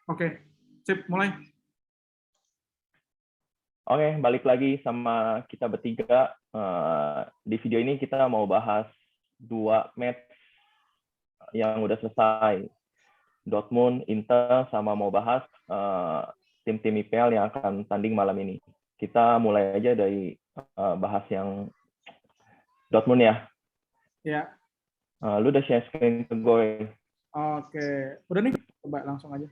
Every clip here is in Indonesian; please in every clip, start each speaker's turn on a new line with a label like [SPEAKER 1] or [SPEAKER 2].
[SPEAKER 1] Oke, sip, mulai.
[SPEAKER 2] Oke, balik lagi sama kita bertiga. Di video ini kita mau bahas 2 match yang udah selesai. Dortmund, Inter, sama mau bahas tim-tim IPL yang akan tanding malam ini. Kita mulai aja dari bahas yang Dortmund ya.
[SPEAKER 1] Ya,
[SPEAKER 2] Lu udah share screen ke gue.
[SPEAKER 1] oke. Udah nih, coba langsung aja.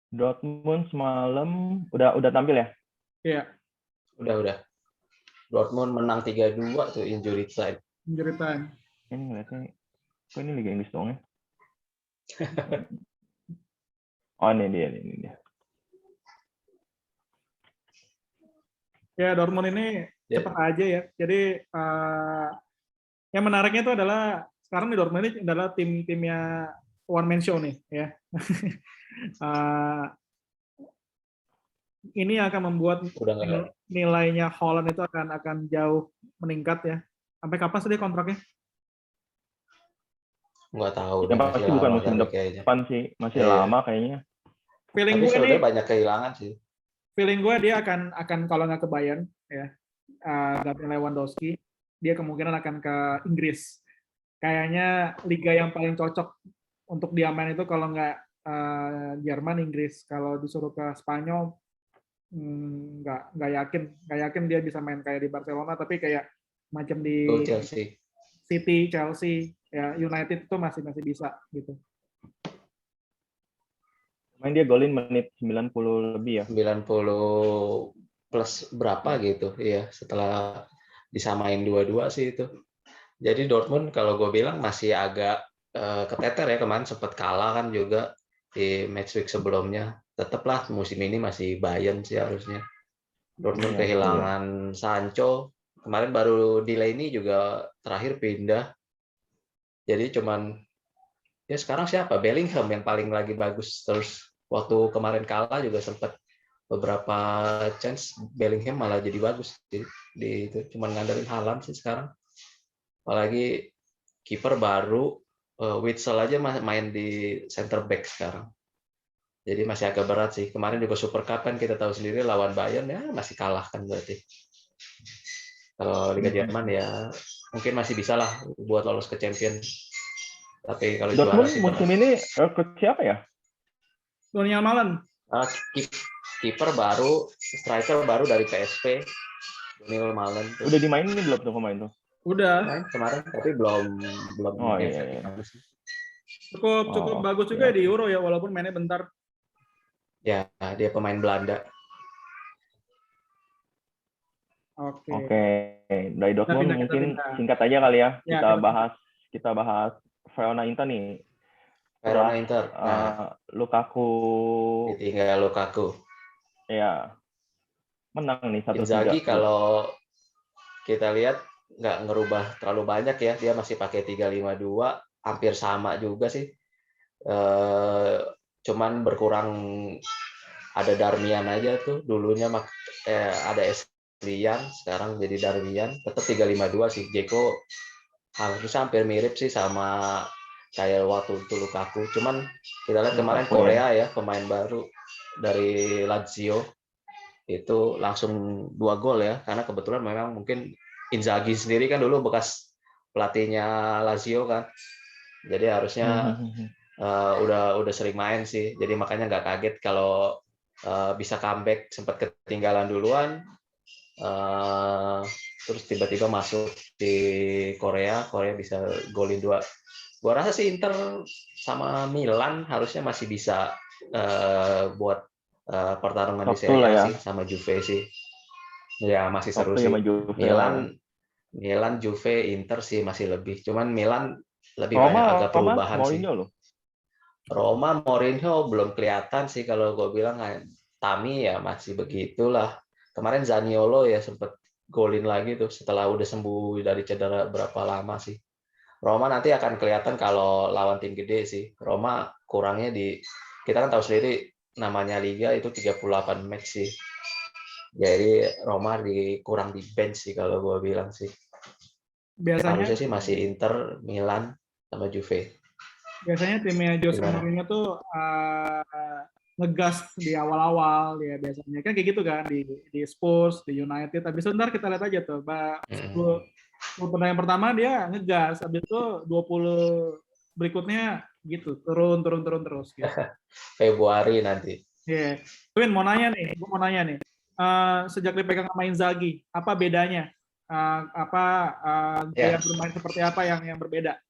[SPEAKER 2] Dortmund semalam udah tampil ya?
[SPEAKER 1] Iya,
[SPEAKER 3] Udah. Dortmund menang 3-2 tuh injury time.
[SPEAKER 1] injury time.
[SPEAKER 2] Ini ngeliatnya, kok ini Liga Inggris dong ya? Oh ini dia.
[SPEAKER 1] Ya, Dortmund ini cepat aja ya. Jadi yang menariknya itu adalah sekarang di Dortmund ini adalah timnya one man show nih ya. Ini akan membuat nilainya Haaland itu akan jauh meningkat ya. Sampai kapan sih dia kontraknya?
[SPEAKER 3] Nggak tahu.
[SPEAKER 2] Ya, pasti bukan musim depan sih, masih lama kayaknya.
[SPEAKER 1] Feeling
[SPEAKER 3] Tapi
[SPEAKER 1] gue nih
[SPEAKER 3] banyak kehilangan sih.
[SPEAKER 1] Feeling gue dia akan kalau nggak ke Bayern ya, Gabriel Lewandowski, dia kemungkinan akan ke Inggris. Kayaknya liga yang paling cocok untuk dia main itu kalau nggak Jerman, Inggris. Kalau disuruh ke Spanyol, nggak yakin dia bisa main kayak di Barcelona, tapi kayak macam di
[SPEAKER 3] Chelsea.
[SPEAKER 1] City, Chelsea, ya United itu masih bisa gitu.
[SPEAKER 2] Main dia golin menit 90 lebih ya.
[SPEAKER 3] 90 plus berapa gitu, ya setelah disamain 2-2 sih itu. Jadi Dortmund kalau gue bilang masih agak keteter ya, kemarin sempat kalah kan juga di match week sebelumnya. Tetaplah musim ini masih Bayern sih harusnya. Dortmund kehilangan Sancho, kemarin baru Delaney juga terakhir pindah. Jadi cuman ya sekarang siapa? Bellingham yang paling lagi bagus. Terus waktu kemarin kalah juga sempat beberapa chance Bellingham malah jadi bagus di itu, cuman ngandelin Haaland sih sekarang. Apalagi kiper baru Witsel aja main di center back sekarang. Jadi masih agak berat sih. Kemarin juga Super Cup kan kita tahu sendiri lawan Bayern ya masih kalah kan berarti. Kalau Liga Jerman ya mungkin masih bisa lah buat lolos ke champion. Tapi kalau
[SPEAKER 2] Dortmund
[SPEAKER 3] juara sih
[SPEAKER 2] musim ini rekrut siapa ya?
[SPEAKER 1] Daniel Malen.
[SPEAKER 3] Kiper baru, striker baru dari PSV, Daniel Malen.
[SPEAKER 2] Udah dimainin belum tuh pemain tuh?
[SPEAKER 1] Udah.
[SPEAKER 3] Main kemarin tapi belum
[SPEAKER 2] Oh iya.
[SPEAKER 1] Cukup bagus juga di Euro ya, walaupun mainnya bentar.
[SPEAKER 3] Ya, dia pemain Belanda.
[SPEAKER 1] Oke.
[SPEAKER 2] Dari Dortmund mungkin singkat aja kali ya. Kita bahas Verona Inter nih.
[SPEAKER 3] Verona Inter.
[SPEAKER 2] Lukaku.
[SPEAKER 3] Ditinggal Lukaku.
[SPEAKER 2] Ya. Menang nih 1-3.
[SPEAKER 3] Inzaghi kalau kita lihat nggak ngerubah terlalu banyak ya. Dia masih pakai 3-5-2, hampir sama juga sih. Cuman berkurang ada Darmian aja tuh. Dulunya ada Eslian, sekarang jadi Darmian. Tetap 3-5-2 sih. Dzeko harusnya hampir mirip sih sama kayak waktu itu Lukaku. Cuman kita lihat kemarin Korea ya, pemain baru dari Lazio itu langsung 2 gol ya, karena kebetulan memang mungkin Inzaghi sendiri kan dulu bekas pelatihnya Lazio kan, jadi harusnya udah sering main sih, jadi makanya nggak kaget kalau bisa comeback, sempat ketinggalan duluan, terus tiba-tiba masuk di Korea bisa golin 2. Gua rasa sih Inter sama Milan harusnya masih bisa buat pertarungan di Serie A sih, sama Juve sih. Ya masih seru sih. Milan, Juve, Inter sih masih lebih. Cuman Milan lebih banyak agak perubahan sih. Roma, Mourinho belum kelihatan sih kalau gue bilang. Tami ya masih begitulah. Kemarin Zaniolo ya sempat golin lagi tuh setelah udah sembuh dari cedera berapa lama sih. Roma nanti akan kelihatan kalau lawan tim gede sih. Roma kurangnya kita kan tahu sendiri namanya liga itu 38 match sih. Jadi Roma kurang di bench sih kalau gue bilang sih.
[SPEAKER 1] Biasanya
[SPEAKER 3] harusnya sih masih Inter, Milan, sama Juve.
[SPEAKER 1] biasanya timnya Jose
[SPEAKER 3] Gimana?
[SPEAKER 1] Mourinho tuh ngegas di awal-awal ya biasanya kan kayak gitu kan di Spurs, di United. Habis itu ntar kita lihat aja tuh, 10 pertandingan pertama dia ngegas, habis itu 20 berikutnya gitu, turun terus gitu.
[SPEAKER 3] Februari nanti.
[SPEAKER 1] Iya. Win mau nanya nih, gue mau nanya nih. Sejak dipegang sama Inzaghi, apa bedanya? Gaya
[SPEAKER 3] Ya,
[SPEAKER 1] bermain seperti apa yang berbeda?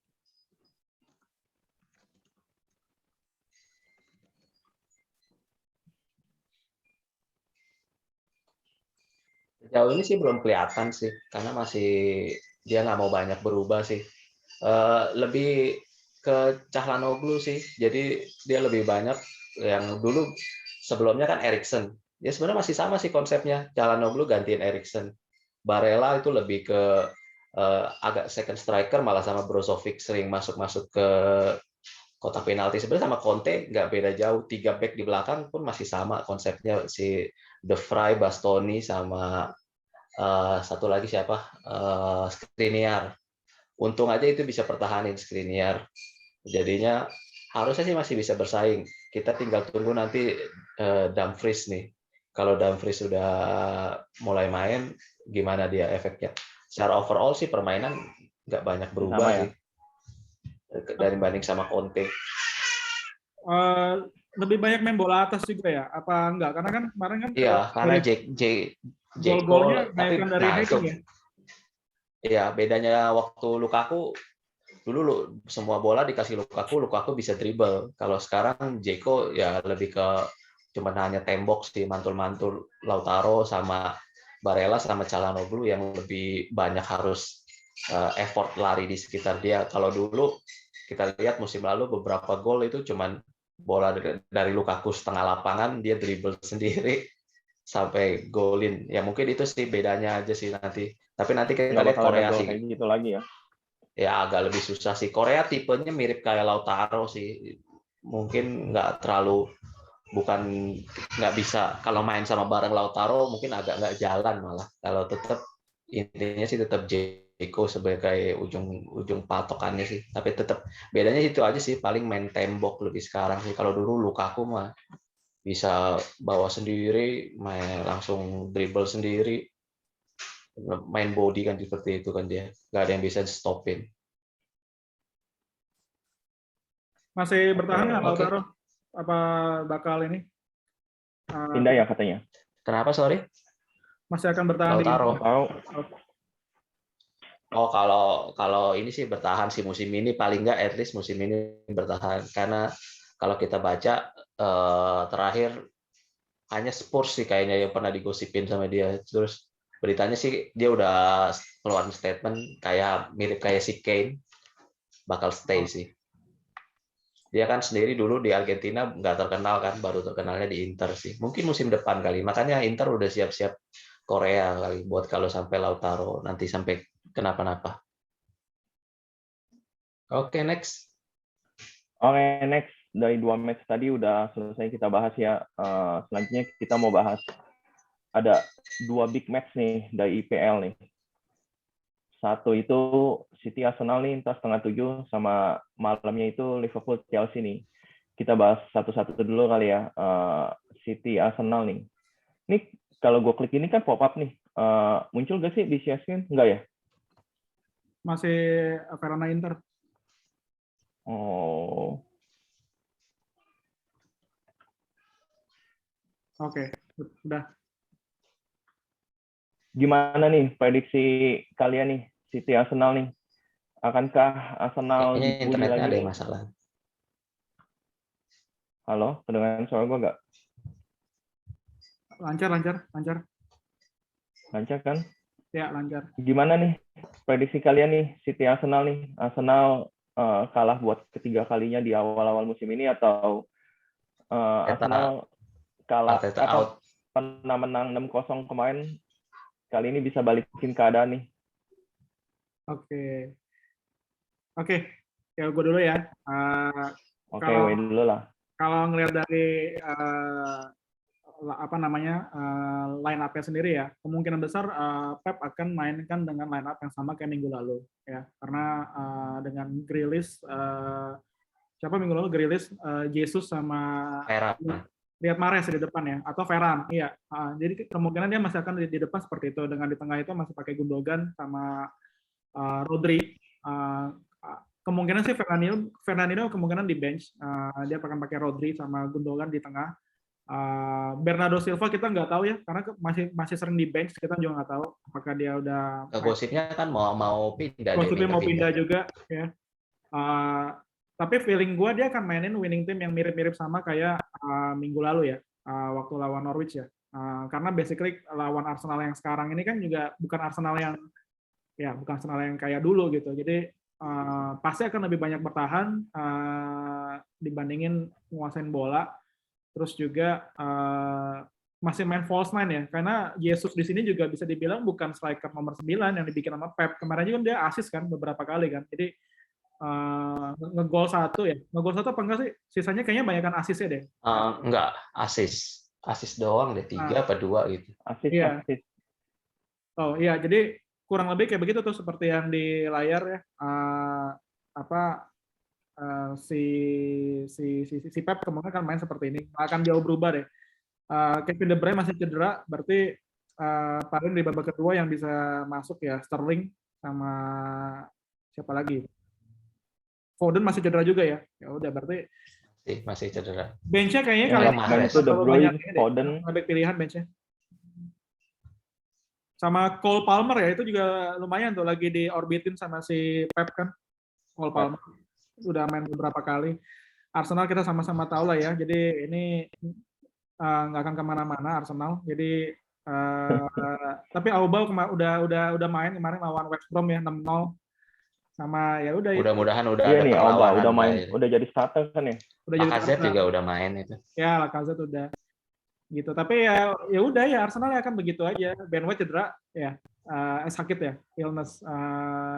[SPEAKER 3] sejauh ini sih belum kelihatan sih, karena masih dia nggak mau banyak berubah sih. Lebih ke Calhanoglu sih, jadi dia lebih banyak yang dulu sebelumnya kan Eriksen. Ya sebenarnya masih sama sih konsepnya, Calhanoglu gantiin Eriksen. Barella itu lebih ke agak second striker, malah sama Brozovic sering masuk-masuk ke kotak penalti. Sebenarnya sama Conte nggak beda jauh, 3 back di belakang pun masih sama konsepnya, si De Vrij, Bastoni, sama satu lagi siapa, Skriniar. Untung aja itu bisa pertahanin Skriniar, jadinya harusnya sih masih bisa bersaing. Kita tinggal tunggu nanti Dumfries nih, kalau Dumfries sudah mulai main gimana dia efeknya. Secara overall sih permainan nggak banyak berubah
[SPEAKER 2] Sama ya.
[SPEAKER 3] sih dari banding sama Conte.
[SPEAKER 1] Eh, Lebih banyak main bola atas juga ya? Apa enggak? Karena kan kemarin kan
[SPEAKER 3] Iya, karena
[SPEAKER 1] dari
[SPEAKER 3] Jeko,
[SPEAKER 1] gol-golnya
[SPEAKER 3] tapi
[SPEAKER 1] banyak dari
[SPEAKER 3] nah itu
[SPEAKER 1] heading ya?
[SPEAKER 3] ya bedanya waktu Lukaku dulu semua bola dikasih Lukaku, Lukaku bisa dribble. Kalau sekarang Jeko ya lebih ke cuma hanya tembok sih, mantul-mantul. Lautaro sama Barella sama Calhanoglu yang lebih banyak harus effort lari di sekitar dia. Kalau dulu kita lihat musim lalu beberapa gol itu cuman bola dari Lukaku setengah lapangan, dia dribble sendiri sampai golin. Ya mungkin itu sih bedanya aja sih nanti. Tapi nanti kita
[SPEAKER 2] Nggak
[SPEAKER 3] lihat
[SPEAKER 2] bakal ada
[SPEAKER 3] Korea
[SPEAKER 2] gol
[SPEAKER 3] sih.
[SPEAKER 2] kayak gitu lagi ya.
[SPEAKER 3] Ya agak lebih susah sih. Korea tipenya mirip kayak Lautaro sih. Mungkin nggak terlalu, bukan nggak bisa kalau main sama bareng Lautaro mungkin agak nggak jalan malah. Kalau tetap intinya sih tetap Jeko sebagai ujung patokannya sih. Tapi tetap bedanya itu aja sih, paling main tembok lebih sekarang sih. Kalau dulu Lukaku mah bisa bawa sendiri, main langsung dribble sendiri, main body kan seperti itu kan dia. Nggak ada yang bisa stopin.
[SPEAKER 1] Masih bertahan nggak
[SPEAKER 3] Oke.
[SPEAKER 1] Lautaro? Apa bakal ini?
[SPEAKER 2] Pindah ya katanya.
[SPEAKER 3] Kenapa sorry?
[SPEAKER 1] Masih akan bertahan di
[SPEAKER 3] Lautaro.
[SPEAKER 2] Tahu.
[SPEAKER 3] Oh kalau ini sih bertahan sih musim ini, paling nggak at least musim ini bertahan, karena kalau kita baca terakhir hanya Spurs sih kayaknya yang pernah digosipin sama dia. Terus beritanya sih dia udah keluarin statement kayak mirip kayak si Kane bakal stay sih. Dia kan sendiri dulu di Argentina nggak terkenal kan, baru terkenalnya di Inter sih. Mungkin musim depan kali. Makanya Inter udah siap-siap Korea kali buat kalau sampai Lautaro nanti sampai kenapa-napa. Oke, next.
[SPEAKER 2] Oke, next. Dari 2 match tadi udah selesai kita bahas ya. Selanjutnya kita mau bahas ada 2 big match nih dari IPL nih. Satu itu City Arsenal nih, entar 6:30, sama malamnya itu Liverpool Chelsea nih. Kita bahas satu-satu dulu kali ya. City Arsenal nih. Ini kalau gue klik ini kan pop up nih. Muncul gak sih di share screen? Enggak ya?
[SPEAKER 1] masih Verona Inter.
[SPEAKER 2] Oh,
[SPEAKER 1] Oke, udah.
[SPEAKER 2] gimana nih prediksi kalian nih City Arsenal nih? Akankah Arsenal
[SPEAKER 3] Kayaknya
[SPEAKER 2] dibully
[SPEAKER 3] internetnya
[SPEAKER 2] lagi
[SPEAKER 3] ada
[SPEAKER 2] nih?
[SPEAKER 3] yang masalah.
[SPEAKER 2] Halo, kedengaran suara gue nggak?
[SPEAKER 1] Lancar.
[SPEAKER 2] Lancar kan?
[SPEAKER 1] Ya, lancar.
[SPEAKER 2] Gimana nih prediksi kalian nih City Arsenal nih? Arsenal kalah buat ketiga kalinya di awal-awal musim ini, atau Arsenal kalah
[SPEAKER 3] Arteta out.
[SPEAKER 2] pernah menang 6-0 kemarin, kali ini bisa balikin keadaan nih?
[SPEAKER 1] Oke. Ya gue dulu ya.
[SPEAKER 2] Oke,
[SPEAKER 1] Kalau
[SPEAKER 2] wait dulu lah.
[SPEAKER 1] kalau ngelihat dari line up-nya sendiri ya, kemungkinan besar Pep akan mainkan dengan line up yang sama kayak minggu lalu ya, karena dengan Grealish siapa minggu lalu Grealish, Jesus sama
[SPEAKER 3] Ferran.
[SPEAKER 1] Riyad Mahrez di depan ya, atau Ferran, iya. Jadi kemungkinan dia masih akan di depan seperti itu, dengan di tengah itu masih pakai Gundogan sama Rodri. Kemungkinan sih Fernandinho kemungkinan di bench, dia akan pakai Rodri sama Gundogan di tengah. Bernardo Silva kita nggak tahu ya, karena masih sering di bench, kita juga nggak tahu apakah dia udah.
[SPEAKER 3] Gosipnya kan mau pindah.
[SPEAKER 1] Gosipnya mau pindah juga ya. Tapi feeling gue dia akan mainin winning team yang mirip-mirip sama kayak minggu lalu ya, waktu lawan Norwich ya. Karena basically lawan Arsenal yang sekarang ini kan juga bukan Arsenal yang kayak dulu gitu. Jadi pasti akan lebih banyak bertahan dibandingin menguasain bola. Terus juga masih main false nine ya, karena Jesus di sini juga bisa dibilang bukan striker nomor 9 yang dibikin sama Pep. Kemarin juga dia assist kan beberapa kali kan. Jadi ngegol satu apa enggak sih? Sisanya kayaknya banyakan assist ya deh.
[SPEAKER 3] Enggak, assist doang deh, 3 apa 2 gitu.
[SPEAKER 2] Assist.
[SPEAKER 1] Oh iya, jadi kurang lebih kayak begitu tuh seperti yang di layar ya. Si Pep kemungkinan akan main seperti ini, akan jauh berubah deh. Kevin De Bruyne masih cedera, berarti paling di babak kedua yang bisa masuk ya Sterling sama siapa lagi? Foden masih cedera juga ya. Ya udah berarti
[SPEAKER 3] masih cedera.
[SPEAKER 1] Bench-nya kayaknya
[SPEAKER 3] Ya,
[SPEAKER 1] kali
[SPEAKER 3] ini
[SPEAKER 2] itu De Bruyne, Foden.
[SPEAKER 1] Ada pilihan bench-nya. Sama Cole Palmer ya, itu juga lumayan tuh, lagi diorbitin sama si Pep kan. Cole Palmer udah main beberapa kali. Arsenal kita sama-sama tahu lah ya. Jadi ini nggak akan kemana-mana Arsenal. Jadi tapi Auba udah main kemarin lawan West Brom ya 6-0. Sama ya udah.
[SPEAKER 3] Mudah-mudahan udah
[SPEAKER 2] ada
[SPEAKER 3] nih,
[SPEAKER 2] perlawanan. Udah main, udah jadi starter kan ya.
[SPEAKER 3] Lacazette juga udah main itu.
[SPEAKER 1] Ya, Lacazette udah. Gitu. Tapi ya udah ya Arsenal akan begitu aja. Ben White cedera ya. Sakit ya, illness.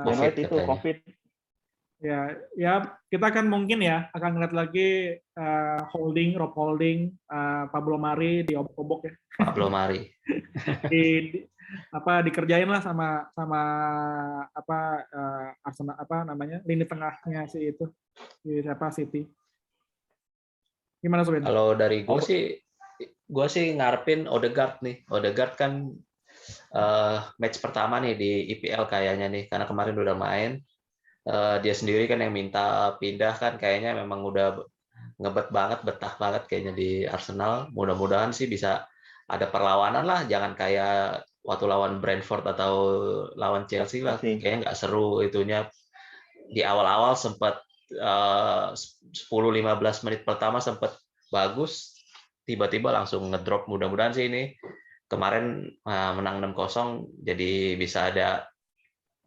[SPEAKER 2] Ben White itu COVID.
[SPEAKER 1] Ya kita akan mungkin ya akan ngeliat lagi Rob Holding, Pablo Mari di obok-obok ya.
[SPEAKER 3] Pablo Mari.
[SPEAKER 1] Dikerjain lah sama Arsenal lini tengahnya si itu di City. Gimana Soben?
[SPEAKER 3] Kalau dari gue sih ngarepin Odegaard nih. Odegaard kan match pertama nih di IPL kayaknya nih, karena kemarin udah main. Dia sendiri kan yang minta pindah kan, kayaknya memang udah betah banget kayaknya di Arsenal. Mudah-mudahan sih bisa ada perlawanan lah, jangan kayak waktu lawan Brentford atau lawan Chelsea lah, kayaknya nggak seru itunya. Di awal-awal sempat 10-15 menit pertama sempat bagus, tiba-tiba langsung ngedrop. Mudah-mudahan sih ini kemarin menang 6-0, jadi bisa ada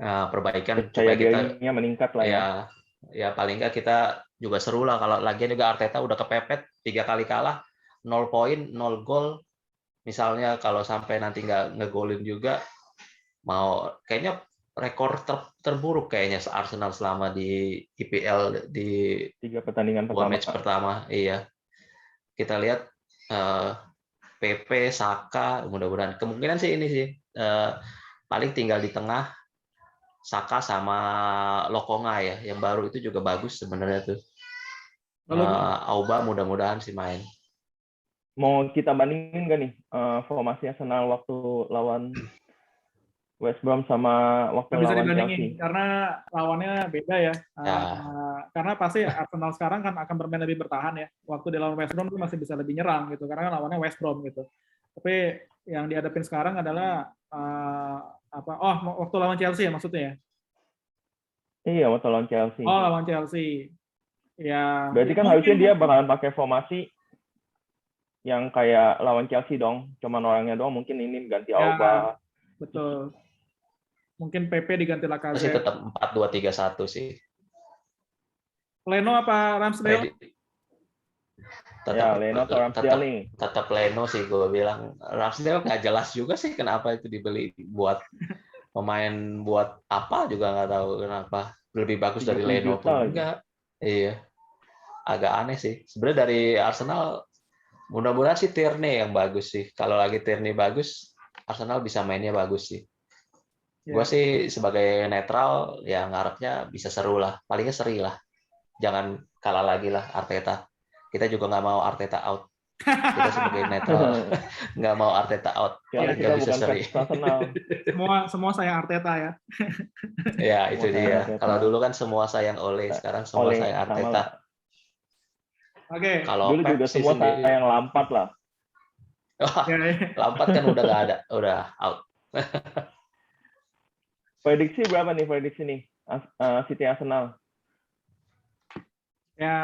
[SPEAKER 3] perbaikan supaya kita
[SPEAKER 2] meningkat lah ya.
[SPEAKER 3] Ya paling nggak kita juga seru lah. Kalau lagian juga Arteta udah kepepet 3 kali kalah, 0 poin, 0 gol. Misalnya kalau sampai nanti nggak ngegolin juga, kayaknya rekor terburuk kayaknya Arsenal selama di IPL di
[SPEAKER 2] 3 pertandingan
[SPEAKER 3] match pertama. Iya, kita lihat PP, Saka, mudah-mudahan kemungkinan sih ini sih paling tinggal di tengah. Saka sama Lokonga ya, yang baru itu juga bagus sebenarnya tuh. Auba mudah-mudahan sih main.
[SPEAKER 2] Mau kita bandingin nggak nih formasi Arsenal waktu lawan West Brom sama waktu
[SPEAKER 1] bisa
[SPEAKER 2] lawan
[SPEAKER 1] Chelsea? Karena lawannya beda ya. Karena pasti Arsenal sekarang kan akan bermain lebih bertahan ya. Waktu di lawan West Brom tuh masih bisa lebih nyerang gitu, karena kan lawannya West Brom gitu. Tapi yang dihadapin sekarang adalah waktu lawan Chelsea ya maksudnya ya?
[SPEAKER 2] Iya, waktu lawan Chelsea.
[SPEAKER 1] Oh, lawan Chelsea. Ya.
[SPEAKER 2] Berarti kan harusnya dia bakalan pakai formasi yang kayak lawan Chelsea dong. Cuman orangnya doang mungkin ini ganti Auba.
[SPEAKER 1] Betul. Mungkin PP diganti Lacazette.
[SPEAKER 3] Masih tetap 4-2-3-1 sih.
[SPEAKER 1] Leno apa Ramsdale?
[SPEAKER 2] Leno atau Ramsdale nih.
[SPEAKER 3] Tetap Leno sih gue bilang. Ramsdale nggak jelas juga sih kenapa itu dibeli, buat pemain buat apa juga nggak tahu kenapa. Lebih bagus dari Leno pun enggak. Iya. Agak aneh sih. Sebenarnya dari Arsenal mudah-mudahan sih Tierney yang bagus sih. Kalau lagi Tierney bagus, Arsenal bisa mainnya bagus sih. Gue sih sebagai netral ya ngarepnya bisa seru lah. Palingnya seri lah. jangan kalah lagi lah Arteta. Kita juga nggak mau Arteta out. Kita sebagai netral nggak mau Arteta out.
[SPEAKER 2] Karena
[SPEAKER 3] Paling
[SPEAKER 2] kita
[SPEAKER 3] nggak bisa
[SPEAKER 2] bukan
[SPEAKER 3] seri.
[SPEAKER 2] fans Arsenal.
[SPEAKER 1] Semua sayang Arteta ya.
[SPEAKER 3] Ya itu
[SPEAKER 2] Semua sayang
[SPEAKER 3] dia.
[SPEAKER 2] Arteta.
[SPEAKER 3] Kalau dulu kan semua sayang Ole, sekarang semua
[SPEAKER 2] Oleh
[SPEAKER 3] sayang
[SPEAKER 2] sama lah.
[SPEAKER 3] Arteta.
[SPEAKER 1] Oke.
[SPEAKER 3] Kalau
[SPEAKER 2] Dulu
[SPEAKER 3] Pep
[SPEAKER 2] juga
[SPEAKER 3] sih
[SPEAKER 2] semua
[SPEAKER 3] sendiri,
[SPEAKER 2] sayang Lampard lah.
[SPEAKER 3] wah,
[SPEAKER 1] Ya, ya.
[SPEAKER 3] Lampard kan udah nggak ada, udah out.
[SPEAKER 2] Prediksi berapa nih prediksi nih? City Arsenal.
[SPEAKER 1] Ya,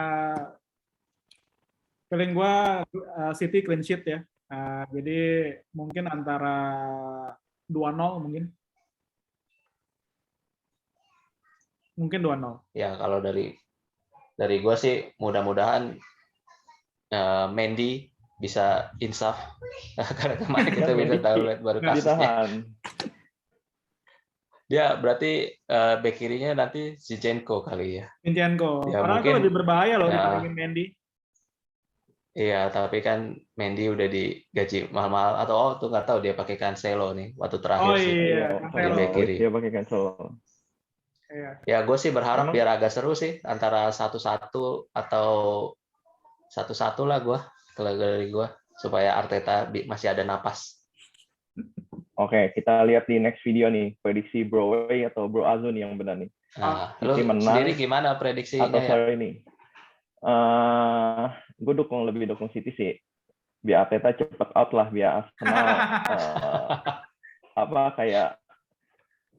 [SPEAKER 1] feeling gua City clean sheet ya. Jadi mungkin antara 2-0 mungkin. Mungkin 2-0.
[SPEAKER 3] Ya kalau dari gua sih mudah-mudahan Mendy bisa insaf karena kemarin kita bisa download baru
[SPEAKER 1] Nggak
[SPEAKER 3] kasusnya.
[SPEAKER 2] Ditahan.
[SPEAKER 3] Dia berarti bek kirinya nanti Zinchenko kali ya.
[SPEAKER 1] Zinchenko.
[SPEAKER 3] Ya,
[SPEAKER 1] Orang itu
[SPEAKER 3] mungkin,
[SPEAKER 1] lebih berbahaya loh
[SPEAKER 3] ya.
[SPEAKER 1] dibandingin Mendy.
[SPEAKER 3] Iya, tapi kan Mendy udah digaji mahal-mahal atau tuh nggak tahu dia pakai Cancelo nih waktu terakhir
[SPEAKER 1] Oh
[SPEAKER 3] sih.
[SPEAKER 1] iya,
[SPEAKER 3] Di
[SPEAKER 1] Cancelo.
[SPEAKER 3] bek kiri.
[SPEAKER 2] Dia pakai cancel.
[SPEAKER 1] Iya.
[SPEAKER 3] Ya gue sih berharap
[SPEAKER 2] Emang-
[SPEAKER 3] biar agak seru sih antara 1-1 atau 1-1 lah gue kalau dari gue supaya Arteta masih ada napas.
[SPEAKER 2] Oke, kita lihat di next video nih, prediksi Bro Way atau Bro Azun yang benar nih.
[SPEAKER 3] Nah,
[SPEAKER 2] City
[SPEAKER 3] lu
[SPEAKER 2] menang
[SPEAKER 3] sendiri gimana prediksinya
[SPEAKER 2] Atau
[SPEAKER 3] ya?
[SPEAKER 2] sorry nih. Gue lebih dukung City sih. Biar Arteta cepet out lah, biar Arsenal kayak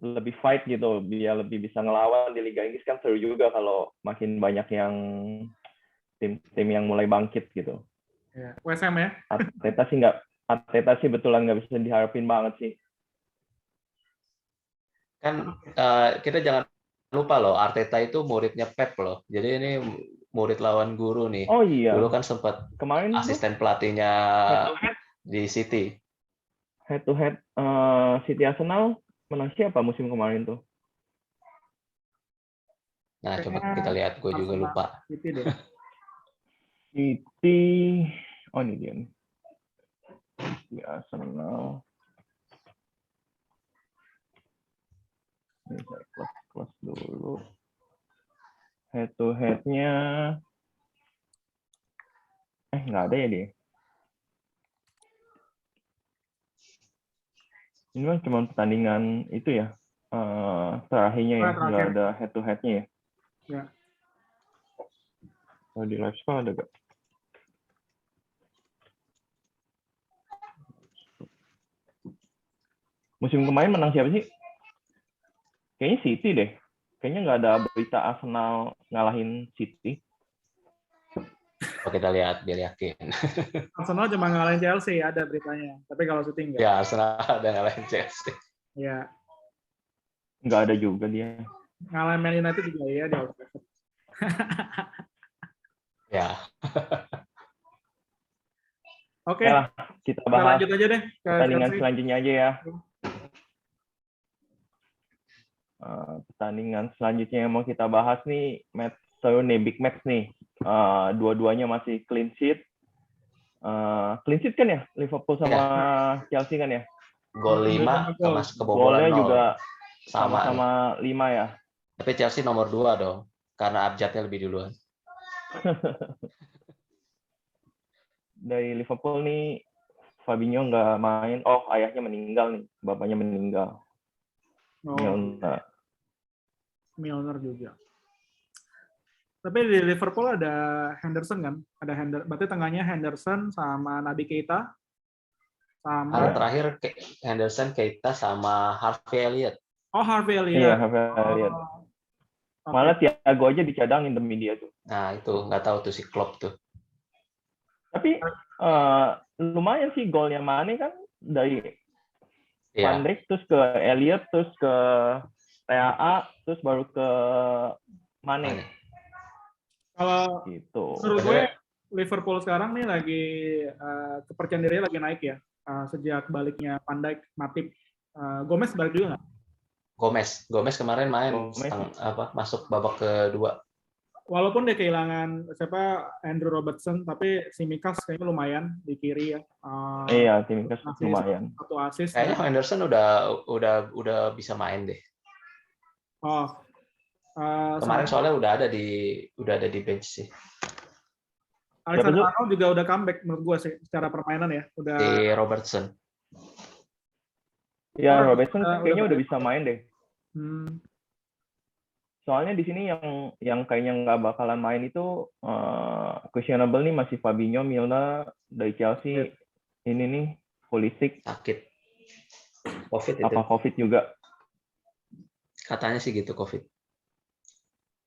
[SPEAKER 2] lebih fight gitu, biar lebih bisa ngelawan di Liga Inggris kan seru juga kalau makin banyak yang tim-tim yang mulai bangkit gitu.
[SPEAKER 1] Iya. West Ham ya.
[SPEAKER 2] Arteta sih betulan nggak bisa diharapin banget sih.
[SPEAKER 3] Kan kita jangan lupa loh, Arteta itu muridnya Pep loh. Jadi ini murid lawan guru nih.
[SPEAKER 2] Oh iya.
[SPEAKER 3] Dulu kan sempat
[SPEAKER 2] Kemarin
[SPEAKER 3] asisten pelatihnya di City.
[SPEAKER 2] Head to head City Arsenal menang siapa musim kemarin tuh?
[SPEAKER 3] Nah, coba kita lihat. Gue juga lupa.
[SPEAKER 1] City deh.
[SPEAKER 2] City, oh ini dia nih. City Arsenal. Ini saya kelas dulu. Head to head-nya nggak ada ya dia. Ini kan cuma pertandingan itu ya, terakhirnya ya, nggak ada head to head-nya ya.
[SPEAKER 1] Ya.
[SPEAKER 2] Oh, di live score ada nggak? Musim kemarin menang siapa sih? Kayaknya City deh. Kayaknya nggak ada berita Arsenal ngalahin City.
[SPEAKER 3] Oke, kita lihat biar yakin.
[SPEAKER 1] Arsenal cuma ngalahin Chelsea ada beritanya. Tapi kalau City enggak.
[SPEAKER 3] Ya, Arsenal ada ngalahin Chelsea.
[SPEAKER 1] Ya.
[SPEAKER 2] Nggak ada juga dia.
[SPEAKER 1] Ngalahin Man United juga ya di Old Trafford.
[SPEAKER 3] Ya.
[SPEAKER 1] Oke.
[SPEAKER 2] Ya, kita bahas
[SPEAKER 1] lanjut aja deh ke
[SPEAKER 2] pertandingan
[SPEAKER 1] Chelsea.
[SPEAKER 2] selanjutnya aja ya. Pertandingan selanjutnya yang mau kita bahas nih, match seru nih, big match nih. Dua-duanya masih clean sheet. Clean sheet kan ya, Liverpool sama Chelsea kan ya.
[SPEAKER 3] Gol 5 sama
[SPEAKER 2] Golnya
[SPEAKER 3] kebobolan 0.
[SPEAKER 2] juga
[SPEAKER 3] sama
[SPEAKER 2] 5 ya.
[SPEAKER 3] Tapi Chelsea nomor 2 dong, karena abjadnya lebih duluan.
[SPEAKER 2] Dari Liverpool nih, Fabinho nggak main. Oh, ayahnya meninggal nih, bapaknya meninggal.
[SPEAKER 1] Milner juga. Tapi di Liverpool ada Henderson kan? Berarti tengahnya Henderson sama Naby Keita. Sama
[SPEAKER 3] terakhir Henderson, Keita sama Harvey Elliott.
[SPEAKER 1] Oh, Harvey Elliott.
[SPEAKER 2] Iya, Harvey Elliott. Malah Thiago aja dicadangin demi dia tuh.
[SPEAKER 3] Nah, itu nggak tahu tuh si Klopp tuh.
[SPEAKER 2] Tapi lumayan sih golnya Mane kan dari Van Dijk terus ke Elliott terus ke TAA terus baru ke Mane.
[SPEAKER 1] Kalau
[SPEAKER 2] gitu.
[SPEAKER 1] menurut gue Liverpool sekarang nih lagi kepercayaan dirinya lagi naik ya. Sejak baliknya Van Dijk, Matip, Gomez balik juga nggak?
[SPEAKER 3] Gomez kemarin main masuk babak kedua.
[SPEAKER 1] Walaupun dia kehilangan Andrew Robertson, tapi Tsimikas kayaknya lumayan di kiri ya.
[SPEAKER 2] Iya, Tsimikas lumayan.
[SPEAKER 1] 1 assist.
[SPEAKER 3] Kayaknya Henderson udah bisa main deh.
[SPEAKER 1] Oh,
[SPEAKER 3] Kemarin
[SPEAKER 1] sama
[SPEAKER 3] soalnya udah ada di bench sih.
[SPEAKER 1] Alexander
[SPEAKER 2] Zul?
[SPEAKER 1] Arnold juga udah comeback menurut gue sih secara permainan ya.
[SPEAKER 3] Si Robertson.
[SPEAKER 2] Ya, Robertson kayaknya udah
[SPEAKER 1] balik.
[SPEAKER 2] bisa main deh. Soalnya di sini yang kayaknya nggak bakalan main itu questionable nih masih Fabinho, Milner dari Chelsea. Ini nih Pulisic.
[SPEAKER 3] Sakit. COVID itu.
[SPEAKER 2] Apa COVID juga?
[SPEAKER 3] Katanya sih gitu COVID.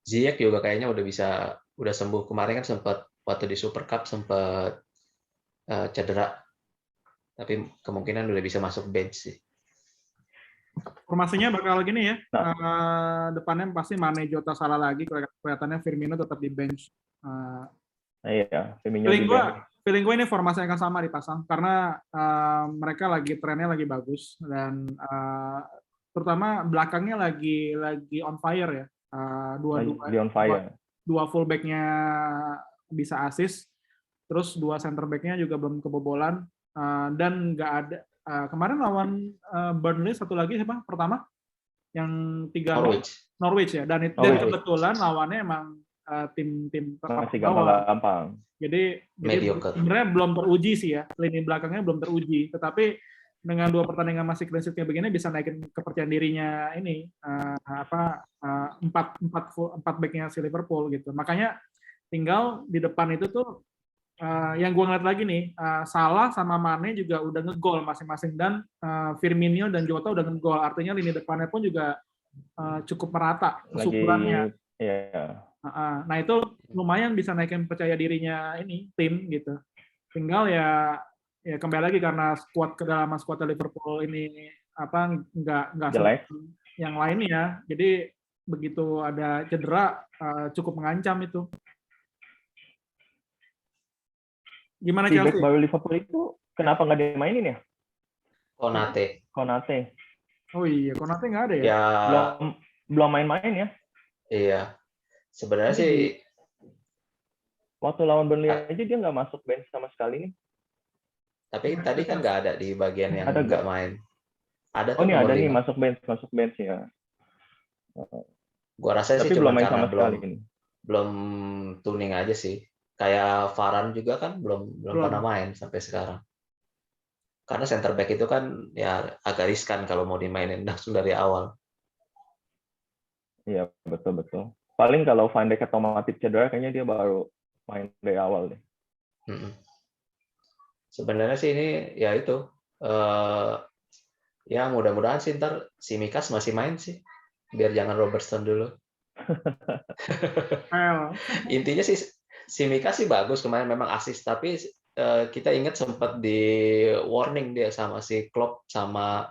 [SPEAKER 3] Ziyech juga kayaknya udah sembuh. Kemarin kan sempat waktu di Super Cup sempat cedera. Tapi kemungkinan udah bisa masuk bench sih.
[SPEAKER 1] Formasinya bakal gini ya. Depannya pasti Mane, Jota, Salah lagi. Kelihatannya Firmino tetap di bench.
[SPEAKER 2] Iya, Firmino di bench.
[SPEAKER 1] Feeling gue ini formasi akan sama dipasang karena mereka trennya lagi bagus dan terutama belakangnya lagi on fire ya. Dua fullbacknya bisa assist, terus 2 center backnya juga belum kebobolan dan nggak ada kemarin lawan Burnley satu lagi siapa pertama yang 3-0 Norwich ya, dan kebetulan lawannya emang tim
[SPEAKER 2] masih gampang.
[SPEAKER 1] Jadi sebenarnya belum teruji sih ya, lini belakangnya belum teruji, tetapi dengan 2 pertandingan masih clean sheet kayak begini bisa naikin kepercayaan dirinya ini empat backnya si Liverpool gitu. Makanya tinggal di depan itu tuh yang gue ngeliat lagi nih, Salah sama Mane juga udah ngegol masing-masing dan Firmino dan Jota udah ngegol, artinya lini depannya pun juga cukup merata kesuburannya. Nah itu lumayan bisa naikin percaya dirinya ini tim gitu. Tinggal ya kembali lagi karena kedalaman skuad Liverpool ini nggak
[SPEAKER 2] jelek
[SPEAKER 1] yang lainnya. Jadi begitu ada cedera cukup mengancam itu. Gimana
[SPEAKER 2] Chelsea?
[SPEAKER 1] Chelsea?
[SPEAKER 2] Baru Liverpool itu kenapa nggak dimainin ya?
[SPEAKER 3] Konate.
[SPEAKER 1] Oh iya, Konate nggak ada ya?
[SPEAKER 2] Belum main-main ya?
[SPEAKER 3] Iya. Sebenarnya sih
[SPEAKER 2] waktu lawan Burnley aja dia nggak masuk bench sama sekali nih.
[SPEAKER 3] Tapi tadi kan nggak ada di bagian yang nggak main. Ada
[SPEAKER 2] tuh. Oh ini ada 5. Nih masuk bench ya.
[SPEAKER 3] Gua rasa
[SPEAKER 2] tapi
[SPEAKER 3] sih
[SPEAKER 2] belum
[SPEAKER 3] cuma
[SPEAKER 2] main
[SPEAKER 3] karena
[SPEAKER 2] sama sekali ini.
[SPEAKER 3] Belum tuning aja sih. Kayak Varane juga kan belum pernah main sampai sekarang. Karena center back itu kan ya agak riskan kalau mau dimainin langsung dari awal.
[SPEAKER 2] Iya betul. Paling kalau Van Dijk atau Matip cedera kayaknya dia baru main dari awal deh.
[SPEAKER 3] Sebenarnya sih ini ya itu ya mudah-mudahan sih ntar si Mikas masih main sih, biar jangan Robertson dulu. Intinya sih si Mikas sih bagus kemarin, memang assist, tapi kita ingat sempat di warning dia sama si Klopp sama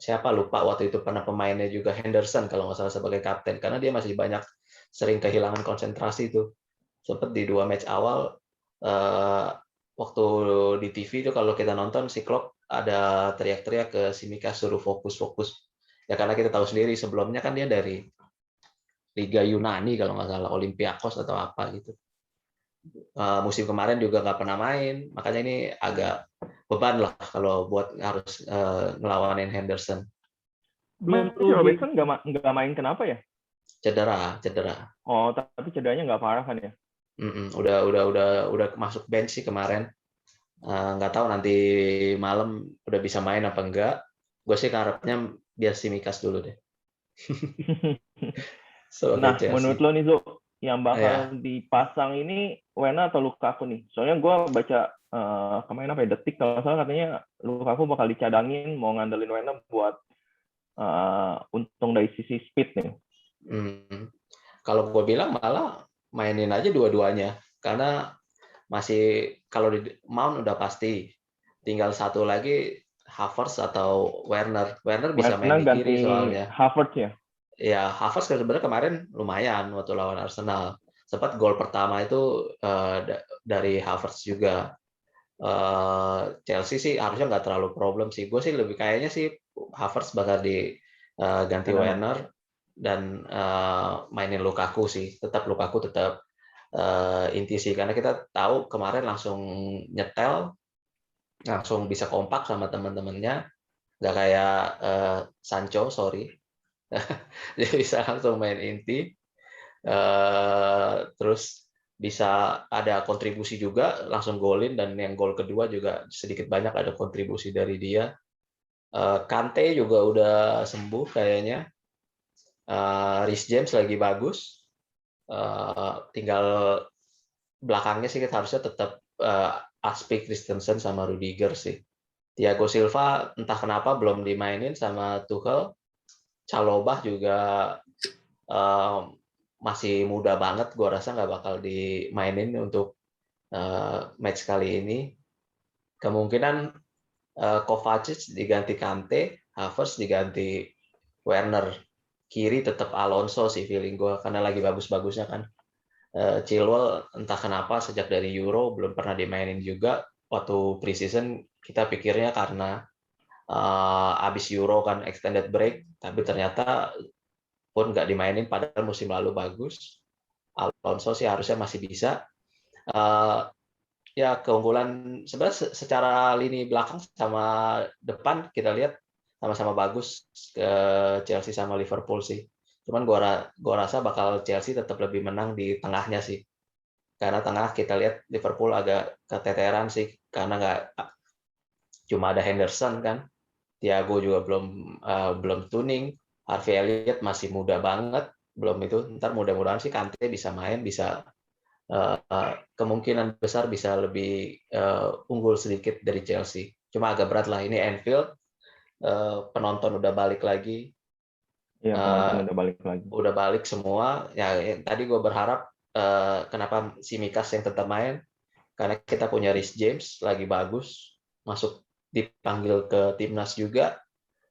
[SPEAKER 3] siapa lupa waktu itu, pernah pemainnya juga Henderson kalau nggak salah sebagai kapten, karena dia masih banyak sering kehilangan konsentrasi itu. Sempat di 2 match awal waktu di TV itu kalau kita nonton si Klopp ada teriak-teriak ke si Mika suruh fokus. Ya karena kita tahu sendiri sebelumnya kan dia dari Liga Yunani kalau nggak salah, Olympiakos atau apa gitu. Musim kemarin juga nggak pernah main, makanya ini agak beban lah kalau buat harus ngelawanin Henderson.
[SPEAKER 2] Robertson nggak main kenapa ya?
[SPEAKER 3] Cedera.
[SPEAKER 2] Oh tapi cederanya nggak parah kan ya?
[SPEAKER 3] Udah masuk bench sih kemarin. Nggak tahu nanti malam udah bisa main apa enggak. Gue sih harapnya biar si Mikas dulu deh.
[SPEAKER 2] Nah, menurut lo nih Zo, yang bakal dipasang ini Werner atau Lukaku nih? Soalnya gue baca kemarin Detik kalau salah katanya Lukaku bakal dicadangin, mau ngandelin Werner buat untung dari sisi speed nih.
[SPEAKER 3] Kalau gue bilang malah mainin aja dua-duanya, karena masih kalau di Mount udah pasti, tinggal satu lagi Havertz atau Werner bisa main di kiri soalnya.
[SPEAKER 2] Havertz ya?
[SPEAKER 3] Ya, Havertz sebenarnya kemarin lumayan waktu lawan Arsenal. Sempat gol pertama itu dari Havertz juga. Chelsea sih harusnya nggak terlalu problem sih. Gue sih lebih kayaknya sih Havertz bakal diganti Werner dan mainin Lukaku sih. Lukaku tetap inti sih, karena kita tahu kemarin langsung nyetel, langsung bisa kompak sama teman-temannya. Nggak kayak Sancho, sorry. Dia bisa langsung main inti, terus bisa ada kontribusi juga, langsung golin, dan yang gol kedua juga sedikit banyak ada kontribusi dari dia. Kante juga udah sembuh kayaknya. Reece James lagi bagus. Tinggal belakangnya sih harusnya tetap Aspi, Christensen sama Rudiger sih. Thiago Silva entah kenapa belum dimainin sama Tuchel. Chalobah juga masih muda banget, gua rasa nggak bakal dimainin untuk match kali ini. Kemungkinan Kovacic diganti Kante, Havertz diganti Werner. Kiri tetap Alonso sih feeling gue, karena lagi bagus-bagusnya kan. Chilwell entah kenapa sejak dari Euro belum pernah dimainin juga. Waktu preseason kita pikirnya karena abis Euro kan extended break, tapi ternyata pun nggak dimainin padahal musim lalu bagus. Alonso sih harusnya masih bisa. Ya keunggulan sebenarnya secara lini belakang sama depan kita lihat sama-sama bagus ke Chelsea sama Liverpool sih. Cuman gua rasa bakal Chelsea tetap lebih menang di tengahnya sih. Karena tengah kita lihat Liverpool agak keteteran sih karena nggak cuma ada Henderson kan. Thiago juga belum tuning. Harvey Elliott masih muda banget, belum itu. Ntar mudah-mudahan sih Kante bisa main, bisa kemungkinan besar bisa lebih unggul sedikit dari Chelsea. Cuma agak berat lah, ini Anfield, penonton udah balik lagi.
[SPEAKER 2] Iya, penonton udah balik lagi.
[SPEAKER 3] Udah balik semua. Ya, tadi gue berharap kenapa Tsimikas yang tetap main, karena kita punya Reece James lagi bagus, masuk dipanggil ke timnas juga.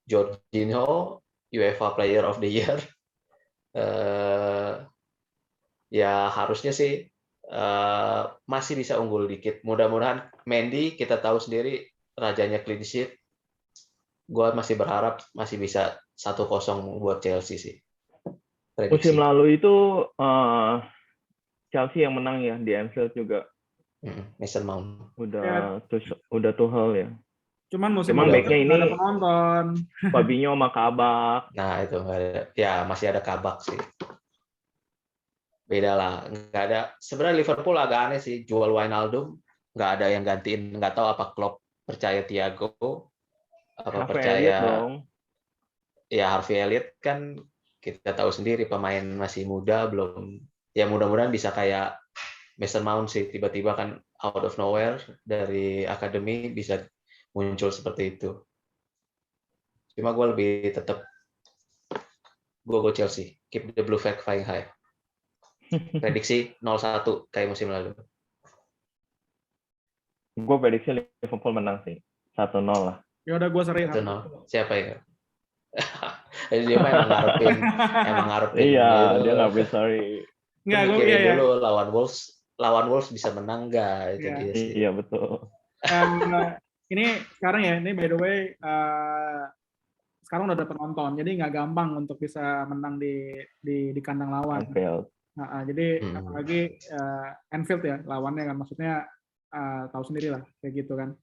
[SPEAKER 3] Jorginho, UEFA Player of the Year. Ya harusnya sih masih bisa unggul dikit. Mudah-mudahan Mendy, kita tahu sendiri rajanya clean sheet. Gue masih berharap masih bisa 1-0 buat Chelsea sih. Prediksi.
[SPEAKER 2] Musim lalu itu Chelsea yang menang ya di Anfield juga.
[SPEAKER 3] Mason Mount.
[SPEAKER 2] Udah Tuchel ya.
[SPEAKER 1] Cuman
[SPEAKER 2] backnya ini
[SPEAKER 1] ada penonton.
[SPEAKER 2] Fabinho sama Kabak.
[SPEAKER 3] Nah itu nggak ada. Ya masih ada Kabak sih. Beda lah, nggak ada. Sebenarnya Liverpool agak aneh sih, jual Wijnaldum, nggak ada yang gantiin. Nggak tahu apa Klopp percaya Thiago, apa
[SPEAKER 2] Harvey
[SPEAKER 3] percaya
[SPEAKER 2] Elliott dong.
[SPEAKER 3] Ya Harvey Elliott kan kita tahu sendiri pemain masih muda, belum. Ya mudah-mudahan bisa kayak Mason Mount sih, tiba-tiba kan out of nowhere dari akademi bisa muncul seperti itu. Cuma gue lebih tetap go Chelsea, keep the blue flag flying high. Prediksi 0-1 kayak musim lalu.
[SPEAKER 2] Gue prediksi Liverpool menang sih. 1-0 lah.
[SPEAKER 1] Ya udah gue seri.
[SPEAKER 3] 1-0. Siapa ya? Dia emang ngarepin.
[SPEAKER 2] Iya, dia nggak bisa sorry.
[SPEAKER 1] Nggak, gue
[SPEAKER 3] ya. Dulu lawan Wolves bisa menang nggak? Itu dia sih.
[SPEAKER 2] Iya betul.
[SPEAKER 1] Ini sekarang ya, ini by the way, sekarang udah ada penonton, jadi nggak gampang untuk bisa menang di kandang lawan.
[SPEAKER 2] Anfield.
[SPEAKER 1] Jadi apalagi Anfield ya lawannya kan, maksudnya tahu sendiri lah kayak gitu kan.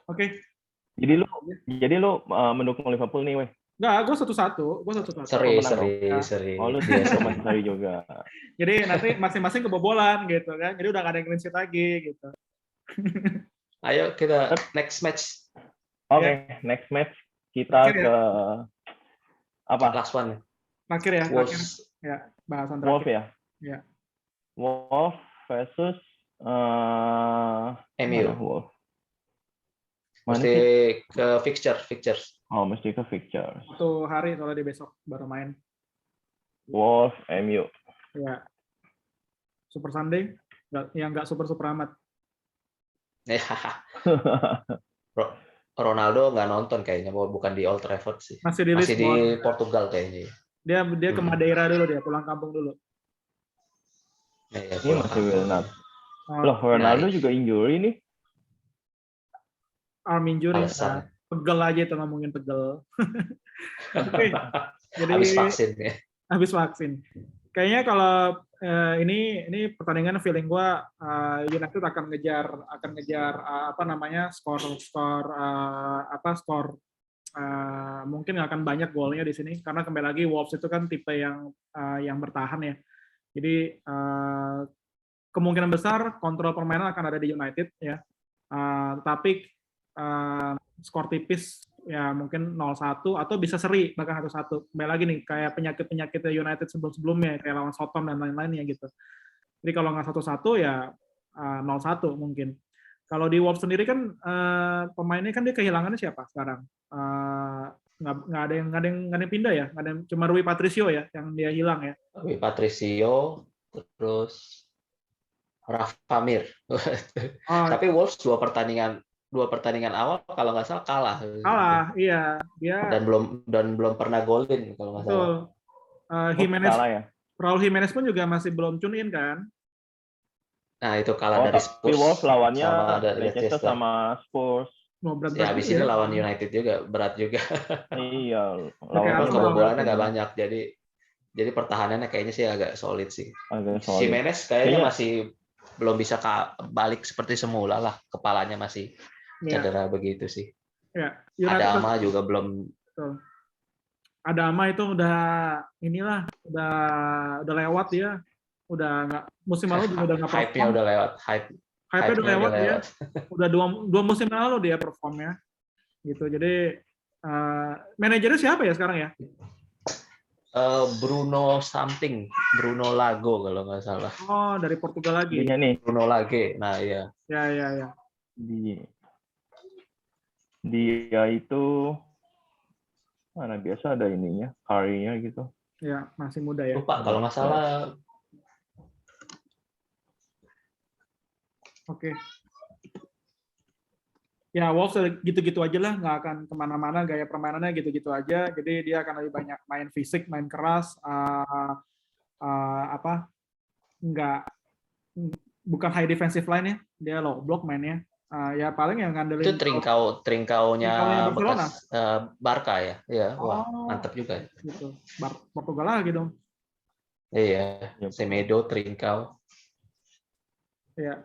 [SPEAKER 1] Oke.
[SPEAKER 2] Jadi lu mendukung Liverpool nih, weh?
[SPEAKER 1] Enggak, gue satu-satu.
[SPEAKER 3] Seri.
[SPEAKER 2] Oh, lu sama seri juga.
[SPEAKER 1] Jadi nanti masing-masing kebobolan gitu kan. Jadi udah nggak ada yang clean sheet lagi gitu.
[SPEAKER 3] Ayo kita next match.
[SPEAKER 2] Oke, next match kita ke apa?
[SPEAKER 3] Last one.
[SPEAKER 1] Terakhir ya.
[SPEAKER 3] Wolves.
[SPEAKER 1] Ya, bahasan terakhir.
[SPEAKER 2] Wolves ya.
[SPEAKER 1] Ya.
[SPEAKER 2] Wolves versus
[SPEAKER 3] MU. Mesti ke fixtures.
[SPEAKER 2] Oh, mesti ke fixtures.
[SPEAKER 1] Satu hari soalnya di besok baru main.
[SPEAKER 2] Wolves MU.
[SPEAKER 1] Ya. Super Sunday, nggak super amat.
[SPEAKER 3] Ya. Ronaldo nggak nonton kayaknya, bukan di Old Trafford sih.
[SPEAKER 1] Masih di
[SPEAKER 3] Portugal kayaknya.
[SPEAKER 1] Dia ke Madeira dulu, dia pulang kampung dulu.
[SPEAKER 3] Ya,
[SPEAKER 2] ini masih Wilnat. Loh, Ronaldo juga injury nih.
[SPEAKER 1] Arm injury. Pegel aja itu ngomongin pegel. Jadi
[SPEAKER 3] habis vaksin ya.
[SPEAKER 1] Habis vaksin. Kayaknya kalau ini pertandingan feeling gue United akan ngejar skor mungkin nggak akan banyak golnya di sini karena kembali lagi Wolves itu kan tipe yang bertahan ya. Jadi kemungkinan besar kontrol permainan akan ada di United ya. Tapi skor tipis ya mungkin 0-1 atau bisa seri bahkan 1-1. Kembali lagi nih kayak penyakit United sebelum-sebelumnya kayak lawan Southampton dan lain-lainnya gitu. Jadi kalau nggak 1-1 ya 0-1 mungkin. Kalau di Wolves sendiri kan pemainnya kan dia kehilangannya siapa sekarang? Nggak ada yang pindah ya, nggak ada yang, cuma Rui Patricio ya yang dia hilang ya.
[SPEAKER 3] Rui Patricio, terus Rafa Mir. Tapi Wolves dua pertandingan awal kalau nggak salah kalah.
[SPEAKER 1] Iya dia.
[SPEAKER 3] Dan belum pernah golin kalau nggak salah.
[SPEAKER 1] Jimenez,
[SPEAKER 2] salah ya?
[SPEAKER 1] Raul Jimenez pun juga masih belum tune in kan?
[SPEAKER 3] Nah itu kalah dari Spurs.
[SPEAKER 2] Tapi Wolves lawannya
[SPEAKER 3] sama
[SPEAKER 2] Leicester sama Spurs.
[SPEAKER 3] Ya habis ini lawan United juga berat juga.
[SPEAKER 2] Iya.
[SPEAKER 3] Lawan kebobolannya nggak banyak, jadi pertahanannya kayaknya sih agak solid sih. Jimenez kayaknya masih belum bisa balik seperti semula lah, kepalanya masih cedera begitu sih.
[SPEAKER 1] Ya.
[SPEAKER 3] Adama juga belum.
[SPEAKER 1] Adama itu udah lewat ya. Udah nggak, musim lalu juga udah nggak perform.
[SPEAKER 3] Hype-nya udah lewat.
[SPEAKER 1] Hype-nya udah lewat ya. Udah dua musim lalu dia performnya. Gitu. Jadi manajernya siapa ya sekarang ya?
[SPEAKER 3] Bruno Lago kalau nggak salah.
[SPEAKER 1] Oh, dari Portugal lagi.
[SPEAKER 2] Iya nih.
[SPEAKER 3] Bruno Lage. Nah, iya.
[SPEAKER 1] Ya.
[SPEAKER 2] Dia itu mana biasa ada ininya, karinya gitu.
[SPEAKER 1] Ya, masih muda ya.
[SPEAKER 3] Lupa kalau nggak salah.
[SPEAKER 1] Oke. Ya, Wolves gitu-gitu aja lah, nggak akan kemana-mana, gaya permainannya gitu-gitu aja. Jadi dia akan lebih banyak main fisik, main keras, bukan high defensive line ya, dia low block mainnya. Ya paling yang ngandelin
[SPEAKER 3] itu Trincao-nya bekas Barca ya. Iya, wah, mantap juga.
[SPEAKER 1] Gitu. Portugal lagi dong.
[SPEAKER 3] Iya, Semedo, Trincao.
[SPEAKER 1] Iya.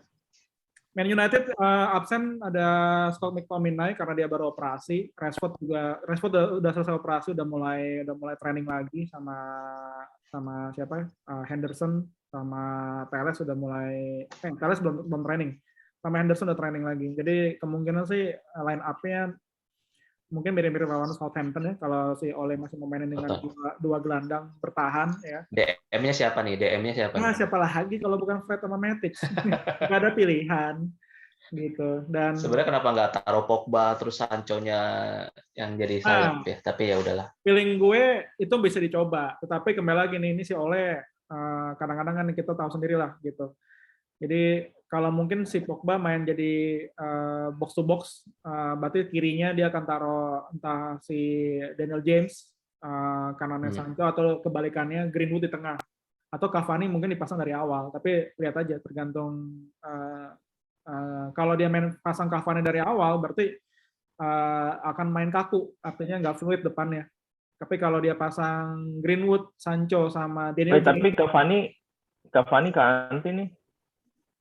[SPEAKER 1] Man United absen ada Scott McTominay karena dia baru operasi. Rashford udah selesai operasi, udah mulai training lagi sama siapa? Henderson sama Telles sudah mulai. Telles belum training. Sama Henderson udah training lagi. Jadi kemungkinan sih line up-nya mungkin mirip-mirip lawan Southampton ya. Kalau si Ole masih memainin dengan dua gelandang bertahan ya.
[SPEAKER 3] DM-nya siapa nih?
[SPEAKER 1] Nah, siapa lagi kalau bukan Fred sama Matic? Nggak ada pilihan gitu. Dan
[SPEAKER 3] sebenarnya kenapa nggak taruh Pogba terus Sancho-nya yang jadi sayap ya? Tapi ya udahlah.
[SPEAKER 1] Feeling gue itu bisa dicoba. Tetapi kembali lagi nih, ini si Ole kadang-kadang kan kita tahu sendiri lah gitu. Jadi kalau mungkin si Pogba main jadi box to box, berarti kirinya dia akan taruh entah si Daniel James, kanannya Sancho, atau kebalikannya Greenwood di tengah, atau Cavani mungkin dipasang dari awal. Tapi lihat aja, tergantung. Kalau dia main pasang Cavani dari awal, berarti akan main kaku, artinya nggak fluid depannya. Tapi kalau dia pasang Greenwood, Sancho sama Daniel James.
[SPEAKER 2] Tapi Cavani kantin nih.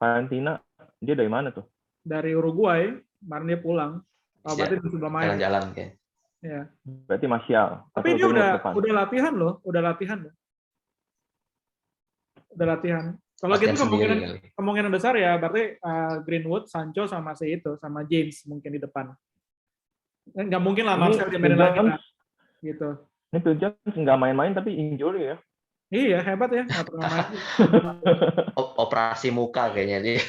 [SPEAKER 2] Karantina, dia dari mana tuh?
[SPEAKER 1] Dari Uruguay, kemarin dia pulang. Berarti masih belum main.
[SPEAKER 3] Jalan-jalan kayak.
[SPEAKER 1] Ya.
[SPEAKER 2] Berarti Martial.
[SPEAKER 1] Tapi dia udah latihan loh. Udah latihan. Kalau gitu kemungkinan besar ya berarti Greenwood, Sancho sama sama James mungkin di depan. Nggak mungkin lah Martial dia main lagi lah. Gitu.
[SPEAKER 2] Ini Phil Jones nggak main-main tapi injury ya.
[SPEAKER 1] Iya, hebat ya. Nggak pernah main.
[SPEAKER 3] Operasi muka kayaknya dia.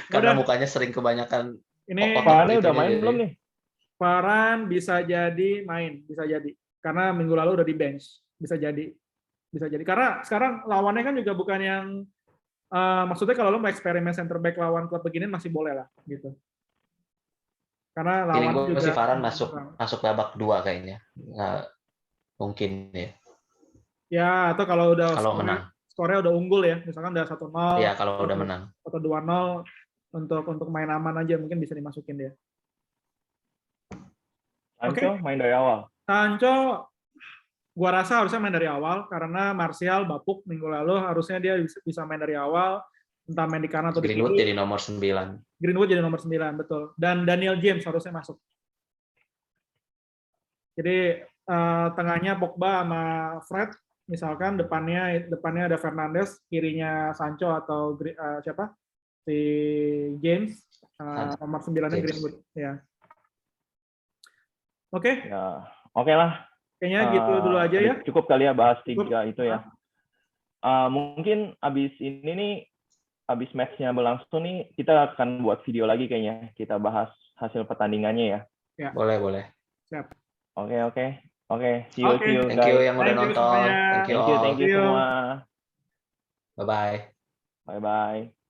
[SPEAKER 3] Karena mukanya sering kebanyakan.
[SPEAKER 2] Ini Varane udah main belum nih?
[SPEAKER 1] Varane bisa jadi main. Karena minggu lalu udah di bench. Bisa jadi. Karena sekarang lawannya kan juga bukan yang... maksudnya kalau lo mau eksperimen center back lawan klub begini masih boleh lah. Gitu. Karena lawan juga...
[SPEAKER 3] si Varane masuk babak 2 kayaknya. Nggak mungkin ya.
[SPEAKER 1] Ya, atau kalau
[SPEAKER 3] menang.
[SPEAKER 1] Skornya udah unggul ya, misalkan udah 1-0.
[SPEAKER 3] Iya, kalau udah menang.
[SPEAKER 1] Atau 2-0 untuk main aman aja mungkin bisa dimasukin dia.
[SPEAKER 2] Sancho main dari awal.
[SPEAKER 1] Sancho gua rasa harusnya main dari awal karena Martial bapuk minggu lalu, harusnya dia bisa main dari awal, entah main di kanan atau di kiri.
[SPEAKER 3] Greenwood jadi nomor 9.
[SPEAKER 1] Greenwood jadi nomor 9, betul. Dan Daniel James harusnya masuk. Jadi tengahnya Pogba sama Fred, misalkan depannya ada Fernandes, kirinya Sancho atau siapa? Si James, nomor 9-nya
[SPEAKER 3] James.
[SPEAKER 1] Greenwood. Ya. Oke,
[SPEAKER 2] Ya, oke lah.
[SPEAKER 1] kayaknya gitu dulu aja ya.
[SPEAKER 2] Cukup kali ya bahas
[SPEAKER 1] Cukup.
[SPEAKER 2] 3 itu ya. Mungkin abis ini nih, abis match-nya berlangsung nih, kita akan buat video lagi kayaknya. Kita bahas hasil pertandingannya ya.
[SPEAKER 1] Ya.
[SPEAKER 3] Boleh.
[SPEAKER 1] Siap.
[SPEAKER 2] Oke. See
[SPEAKER 1] Oke.
[SPEAKER 2] you
[SPEAKER 3] Thank you
[SPEAKER 2] guys.
[SPEAKER 3] yang udah
[SPEAKER 1] Thank you
[SPEAKER 3] nonton.
[SPEAKER 1] semuanya.
[SPEAKER 3] Thank you
[SPEAKER 2] Thank
[SPEAKER 3] all.
[SPEAKER 2] you
[SPEAKER 1] See you.
[SPEAKER 2] semua.
[SPEAKER 3] Bye-bye.
[SPEAKER 2] Bye-bye.